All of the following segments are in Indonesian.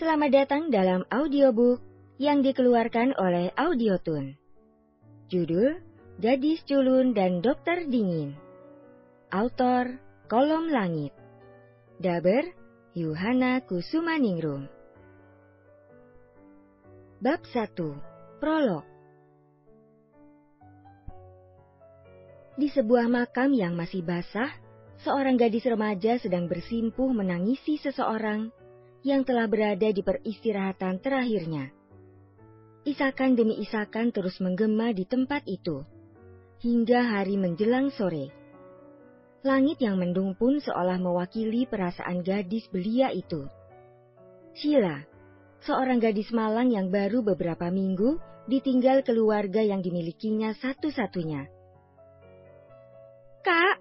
Selamat datang dalam audiobook yang dikeluarkan oleh Audiotune. Judul, Gadis Culun dan Dokter Dingin. Autor, Kolom Langit. Daber, Yuhana Kusumaningrum. Bab 1. Prolog. Di sebuah makam yang masih basah, seorang gadis remaja sedang bersimpuh menangisi seseorang yang telah berada di peristirahatan terakhirnya. Isakan demi isakan terus menggema di tempat itu, hingga hari menjelang sore. Langit yang mendung pun seolah mewakili perasaan gadis belia itu. Sheila, seorang gadis malang yang baru beberapa minggu ditinggal keluarga yang dimilikinya satu-satunya. "Kak,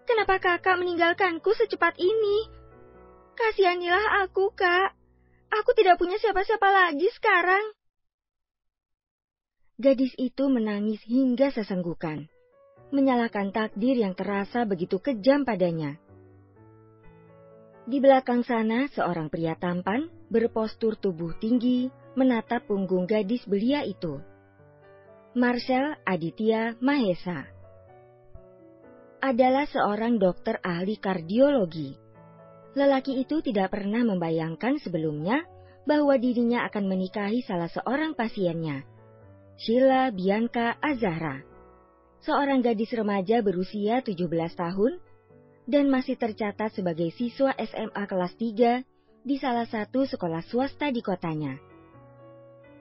kenapa kakak meninggalkanku secepat ini? Kasihanilah aku, Kak. Aku tidak punya siapa-siapa lagi sekarang." Gadis itu menangis hingga sesenggukan, menyalahkan takdir yang terasa begitu kejam padanya. Di belakang sana, seorang pria tampan, berpostur tubuh tinggi, menatap punggung gadis belia itu. Marcel Aditya Mahesa adalah seorang dokter ahli kardiologi. Lelaki itu tidak pernah membayangkan sebelumnya bahwa dirinya akan menikahi salah seorang pasiennya, Sheila Bianca Azahra, seorang gadis remaja berusia 17 tahun dan masih tercatat sebagai siswa SMA kelas 3 di salah satu sekolah swasta di kotanya.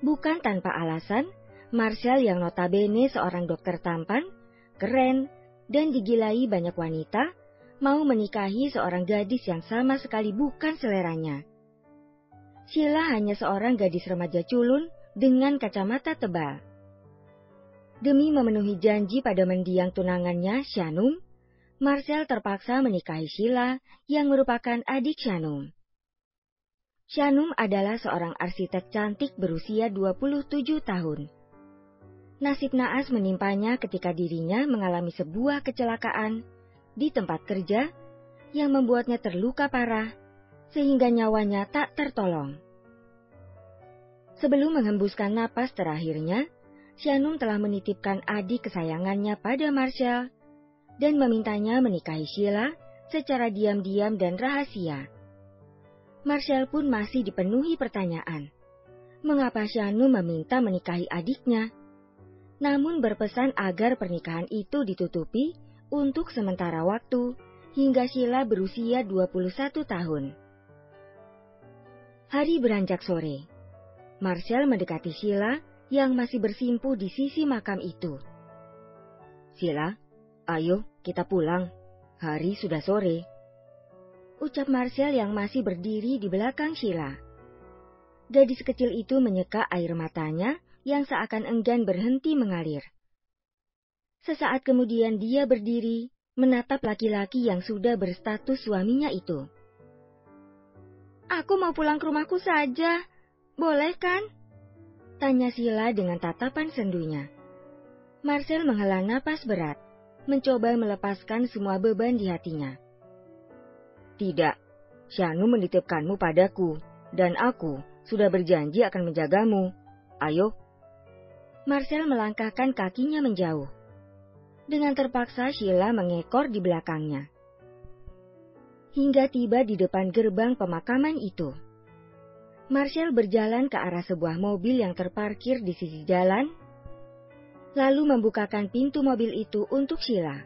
Bukan tanpa alasan, Marcel yang notabene seorang dokter tampan, keren, dan digilai banyak wanita, mau menikahi seorang gadis yang sama sekali bukan seleranya. Sheila hanya seorang gadis remaja culun dengan kacamata tebal. Demi memenuhi janji pada mendiang tunangannya, Shanum, Marcel terpaksa menikahi Sheila yang merupakan adik Shanum. Shanum adalah seorang arsitek cantik berusia 27 tahun. Nasib naas menimpanya ketika dirinya mengalami sebuah kecelakaan di tempat kerja yang membuatnya terluka parah sehingga nyawanya tak tertolong. Sebelum menghembuskan napas terakhirnya, Shanum telah menitipkan adik kesayangannya pada Marcel dan memintanya menikahi Sheila secara diam-diam dan rahasia. Marcel pun masih dipenuhi pertanyaan. Mengapa Shanum meminta menikahi adiknya? Namun berpesan agar pernikahan itu ditutupi untuk sementara waktu, hingga Sheila berusia 21 tahun. Hari beranjak sore. Marcel mendekati Sheila yang masih bersimpuh di sisi makam itu. "Sheila, ayo kita pulang. Hari sudah sore," ucap Marcel yang masih berdiri di belakang Sheila. Gadis kecil itu menyeka air matanya yang seakan enggan berhenti mengalir. Sesaat kemudian dia berdiri, menatap laki-laki yang sudah berstatus suaminya itu. "Aku mau pulang ke rumahku saja, boleh kan?" tanya Sheila dengan tatapan sendunya. Marcel menghela napas berat, mencoba melepaskan semua beban di hatinya. "Tidak, Shanum menitipkanmu padaku, dan aku sudah berjanji akan menjagamu. Ayo." Marcel melangkahkan kakinya menjauh. Dengan terpaksa Sheila mengekor di belakangnya. Hingga tiba di depan gerbang pemakaman itu. Marcel berjalan ke arah sebuah mobil yang terparkir di sisi jalan, lalu membukakan pintu mobil itu untuk Sheila.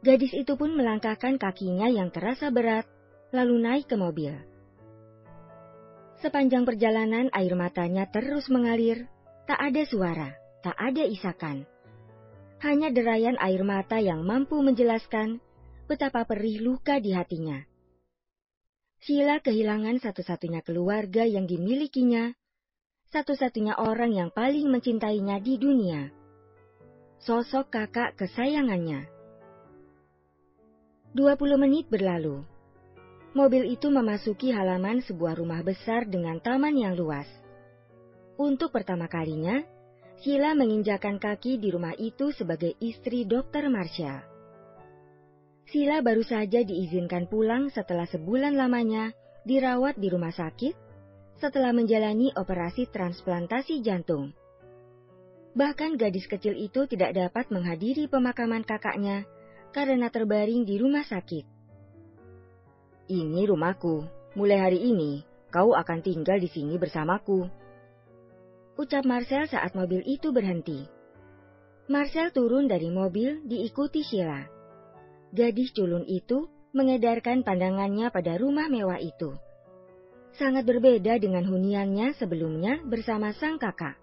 Gadis itu pun melangkahkan kakinya yang terasa berat, lalu naik ke mobil. Sepanjang perjalanan air matanya terus mengalir, tak ada suara, tak ada isakan. Hanya derayan air mata yang mampu menjelaskan betapa perih luka di hatinya. Sheila kehilangan satu-satunya keluarga yang dimilikinya, satu-satunya orang yang paling mencintainya di dunia. Sosok kakak kesayangannya. 20 menit berlalu. Mobil itu memasuki halaman sebuah rumah besar dengan taman yang luas. Untuk pertama kalinya, Sheila menginjakan kaki di rumah itu sebagai istri Dr. Marshall. Sheila baru saja diizinkan pulang setelah sebulan lamanya dirawat di rumah sakit setelah menjalani operasi transplantasi jantung. Bahkan gadis kecil itu tidak dapat menghadiri pemakaman kakaknya karena terbaring di rumah sakit. "Ini rumahku. Mulai hari ini, kau akan tinggal di sini bersamaku," ucap Marcel saat mobil itu berhenti. Marcel turun dari mobil diikuti Sheila. Gadis culun itu mengedarkan pandangannya pada rumah mewah itu. Sangat berbeda dengan huniannya sebelumnya bersama sang kakak.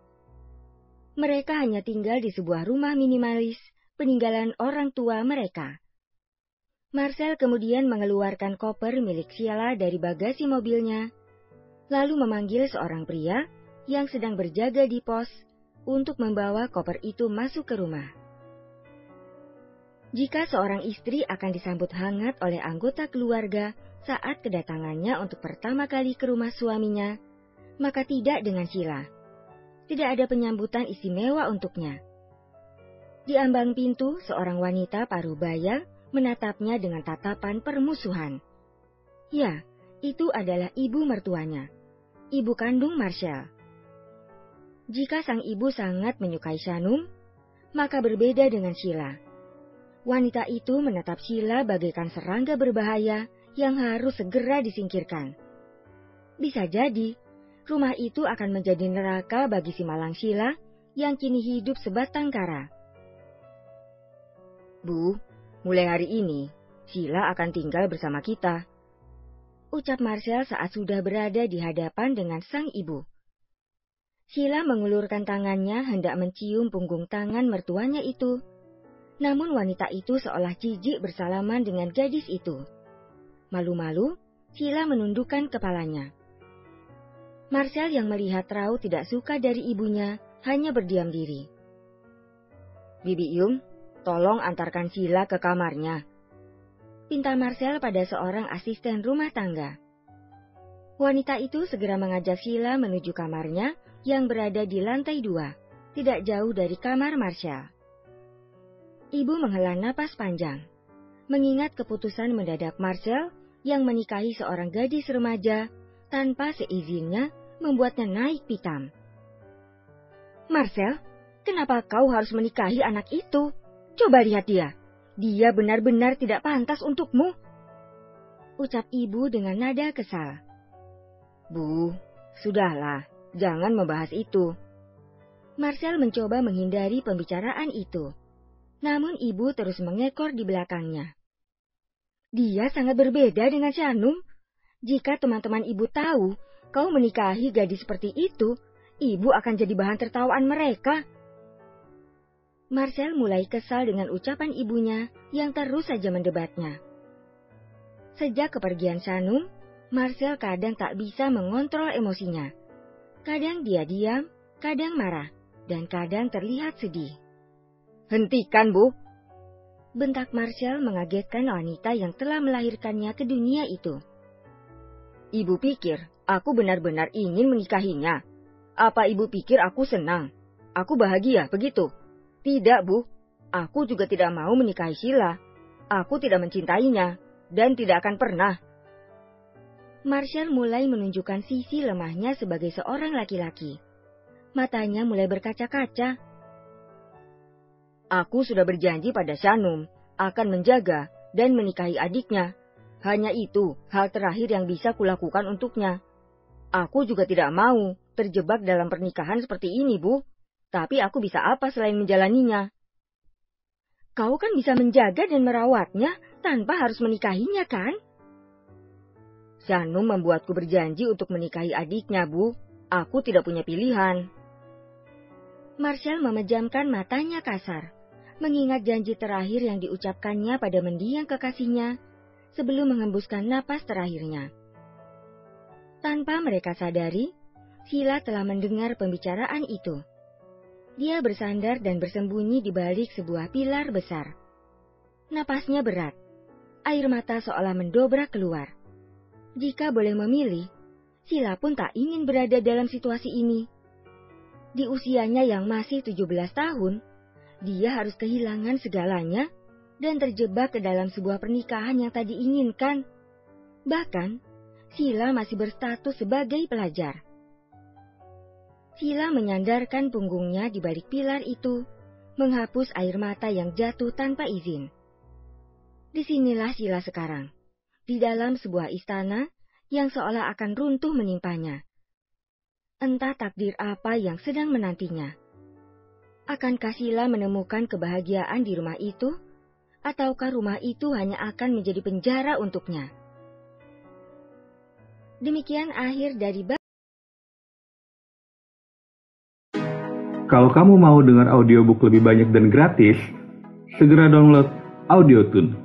Mereka hanya tinggal di sebuah rumah minimalis peninggalan orang tua mereka. Marcel kemudian mengeluarkan koper milik Sheila dari bagasi mobilnya, lalu memanggil seorang pria yang sedang berjaga di pos untuk membawa koper itu masuk ke rumah. Jika seorang istri akan disambut hangat oleh anggota keluarga saat kedatangannya untuk pertama kali ke rumah suaminya, maka tidak dengan Sheila. Tidak ada penyambutan istimewa untuknya. Di ambang pintu, seorang wanita parubaya menatapnya dengan tatapan permusuhan. Ya, itu adalah ibu mertuanya, ibu kandung Marcel. Jika sang ibu sangat menyukai Shanum, maka berbeda dengan Sheila. Wanita itu menatap Sheila bagaikan serangga berbahaya yang harus segera disingkirkan. Bisa jadi, rumah itu akan menjadi neraka bagi si malang Sheila yang kini hidup sebatang kara. "Bu, mulai hari ini, Sheila akan tinggal bersama kita," ucap Marcel saat sudah berada di hadapan dengan sang ibu. Sheila mengulurkan tangannya hendak mencium punggung tangan mertuanya itu. Namun wanita itu seolah jijik bersalaman dengan gadis itu. Malu-malu, Sheila menundukkan kepalanya. Marcel yang melihat Rao tidak suka dari ibunya, hanya berdiam diri. "Bibi Yung, tolong antarkan Sheila ke kamarnya," pinta Marcel pada seorang asisten rumah tangga. Wanita itu segera mengajak Sheila menuju kamarnya yang berada di lantai 2, tidak jauh dari kamar Marcel. Ibu menghela napas panjang, mengingat keputusan mendadak Marcel yang menikahi seorang gadis remaja tanpa seizinnya membuatnya naik pitam. "Marcel, kenapa kau harus menikahi anak itu? Coba lihat dia. Dia benar-benar tidak pantas untukmu," ucap ibu dengan nada kesal. "Bu, sudahlah, jangan membahas itu." Marcel mencoba menghindari pembicaraan itu. Namun ibu terus mengekor di belakangnya. "Dia sangat berbeda dengan Shanum. Jika teman-teman ibu tahu kau menikahi gadis seperti itu, ibu akan jadi bahan tertawaan mereka." Marcel mulai kesal dengan ucapan ibunya yang terus saja mendebatnya. Sejak kepergian Shanum, Marcel kadang tak bisa mengontrol emosinya. Kadang dia diam, kadang marah, dan kadang terlihat sedih. "Hentikan, Bu!" bentak Marcel mengagetkan wanita yang telah melahirkannya ke dunia itu. "Ibu pikir aku benar-benar ingin menikahinya? Apa ibu pikir aku senang? Aku bahagia, begitu? Tidak, Bu. Aku juga tidak mau menikahi Sheila. Aku tidak mencintainya, dan tidak akan pernah." Marcel mulai menunjukkan sisi lemahnya sebagai seorang laki-laki. Matanya mulai berkaca-kaca. "Aku sudah berjanji pada Shanum akan menjaga dan menikahi adiknya. Hanya itu hal terakhir yang bisa kulakukan untuknya. Aku juga tidak mau terjebak dalam pernikahan seperti ini, Bu. Tapi aku bisa apa selain menjalaninya?" "Kau kan bisa menjaga dan merawatnya tanpa harus menikahinya, kan?" "Shanum membuatku berjanji untuk menikahi adiknya, Bu. Aku tidak punya pilihan." Marcel memejamkan matanya kasar, mengingat janji terakhir yang diucapkannya pada mendiang kekasihnya sebelum menghembuskan napas terakhirnya. Tanpa mereka sadari, Sheila telah mendengar pembicaraan itu. Dia bersandar dan bersembunyi di balik sebuah pilar besar. Napasnya berat, air mata seolah mendobrak keluar. Jika boleh memilih, Sheila pun tak ingin berada dalam situasi ini. Di usianya yang masih 17 tahun, dia harus kehilangan segalanya dan terjebak ke dalam sebuah pernikahan yang tak diinginkan. Bahkan, Sheila masih berstatus sebagai pelajar. Sheila menyandarkan punggungnya di balik pilar itu, menghapus air mata yang jatuh tanpa izin. Disinilah Sheila sekarang, di dalam sebuah istana yang seolah akan runtuh menimpanya. Entah takdir apa yang sedang menantinya. Akankah Sheila menemukan kebahagiaan di rumah itu, ataukah rumah itu hanya akan menjadi penjara untuknya? Demikian akhir dari Kalau kamu mau dengar audiobook lebih banyak dan gratis, segera download AudioTune.